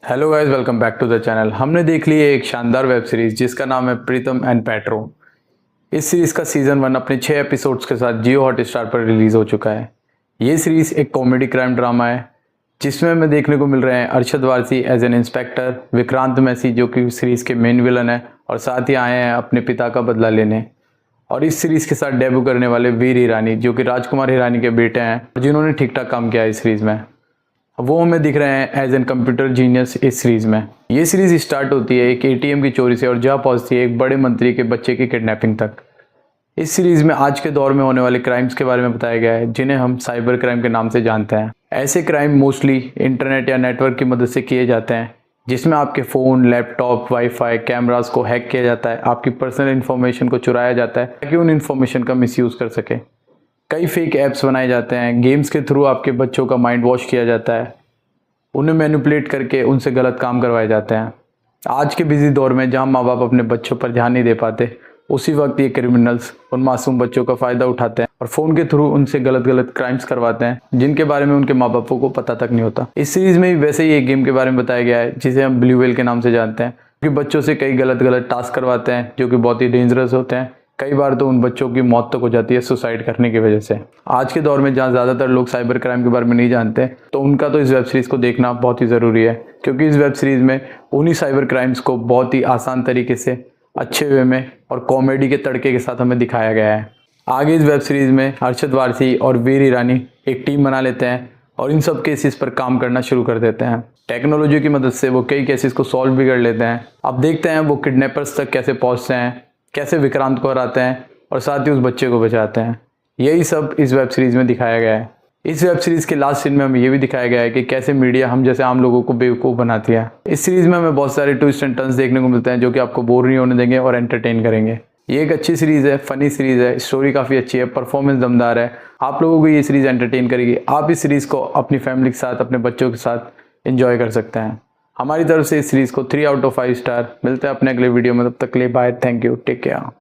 Hello guys, welcome back to the channel. हमने देख ली है एक शानदार वेब सीरीज जिसका नाम है प्रीतम एंड पैट्रो। इस सीरीज का सीजन 1 अपने 6 एपिसोड्स के साथ जियो हॉटस्टार पर रिलीज हो चुका है। ये सीरीज एक कॉमेडी क्राइम ड्रामा है जिसमें हमें देखने को मिल रहे हैं Arshad Warsi as an inspector, Vikrant Massey जो कि सीरीज के मेन विलन है और साथ ही आए हैं अपने पिता का बदला लेने। और इस सीरीज के साथ डेब्यू करने वाले वीर हिरानी जो कि राजकुमार हिरानी के बेटे हैं जिन्होंने ठीक ठाक काम किया है इस सीरीज में। वो हमें दिख रहे हैं एज एन कंप्यूटर जीनियस इस सीरीज में। ये सीरीज स्टार्ट होती है एक एटीएम की चोरी से और जा पहुंचती है एक बड़े मंत्री के बच्चे की किडनैपिंग तक। इस सीरीज में आज के दौर में होने वाले क्राइम्स के बारे में बताया गया है जिन्हें हम साइबर क्राइम के नाम से जानते हैं। ऐसे क्राइम मोस्टली इंटरनेट या नेटवर्क की मदद से किए जाते हैं जिसमें आपके फ़ोन, लैपटॉप, वाईफाई, कैमरास को हैक किया जाता है, आपकी पर्सनल इन्फॉर्मेशन को चुराया जाता है ताकि उन इन्फॉर्मेशन का मिसयूज़ कर सके। कई फेक ऐप्स बनाए जाते हैं, गेम्स के थ्रू आपके बच्चों का माइंड वॉश किया जाता है, उन्हें मैनिपुलेट करके उनसे गलत काम करवाए जाते हैं। आज के बिजी दौर में जहां माँ बाप अपने बच्चों पर ध्यान नहीं दे पाते, उसी वक्त ये क्रिमिनल्स उन मासूम बच्चों का फ़ायदा उठाते हैं और फ़ोन के थ्रू उनसे गलत क्राइम्स करवाते हैं जिनके बारे में उनके माँ बापों को पता तक नहीं होता। इस सीरीज़ में वैसे ही एक गेम के बारे में बताया गया है जिसे हम ब्लू व्हेल के नाम से जानते हैं, क्योंकि बच्चों से कई गलत टास्क करवाते हैं जो कि बहुत ही डेंजरस होते हैं। कई बार तो उन बच्चों की मौत तक हो जाती है सुसाइड करने की वजह से। आज के दौर में जहाँ ज़्यादातर लोग साइबर क्राइम के बारे में नहीं जानते तो उनका तो इस वेब सीरीज़ को देखना बहुत ही ज़रूरी है, क्योंकि इस वेब सीरीज़ में उन्हीं साइबर क्राइम्स को बहुत ही आसान तरीके से, अच्छे वे में और कॉमेडी के तड़के के साथ हमें दिखाया गया है। आगे इस वेब सीरीज़ में अरशद वारसी और वीर हिरानी एक टीम बना लेते हैं और इन सब केसेस पर काम करना शुरू कर देते हैं। टेक्नोलॉजी की मदद से वो कई केसेस को सॉल्व भी कर लेते हैं। अब देखते हैं वो किडनैपर्स तक कैसे पहुँचते हैं, कैसे विक्रांत को हराते हैं और साथ ही उस बच्चे को बचाते हैं। यही सब इस वेब सीरीज़ में दिखाया गया है। इस वेब सीरीज़ के लास्ट सीन में हमें ये भी दिखाया गया है कि कैसे मीडिया हम जैसे आम लोगों को बेवकूफ़ बनाती है। इस सीरीज़ में हमें बहुत सारे ट्विस्ट एंड टर्न्स देखने को मिलते हैं जो कि आपको बोर नहीं होने देंगे और एंटरटेन करेंगे। ये एक अच्छी सीरीज़ है, फ़नी सीरीज़ है, स्टोरी काफ़ी अच्छी है, परफॉर्मेंस दमदार है। आप लोगों को ये सीरीज़ एंटरटेन करेगी। आप इस सीरीज़ को अपनी फैमिली के साथ, अपने बच्चों के साथ एंजॉय कर सकते हैं। हमारी तरफ से इस सीरीज़ को 3 आउट ऑफ 5 स्टार। मिलते हैं अपने अगले वीडियो में, तब तक के लिए bye, thank you, take care.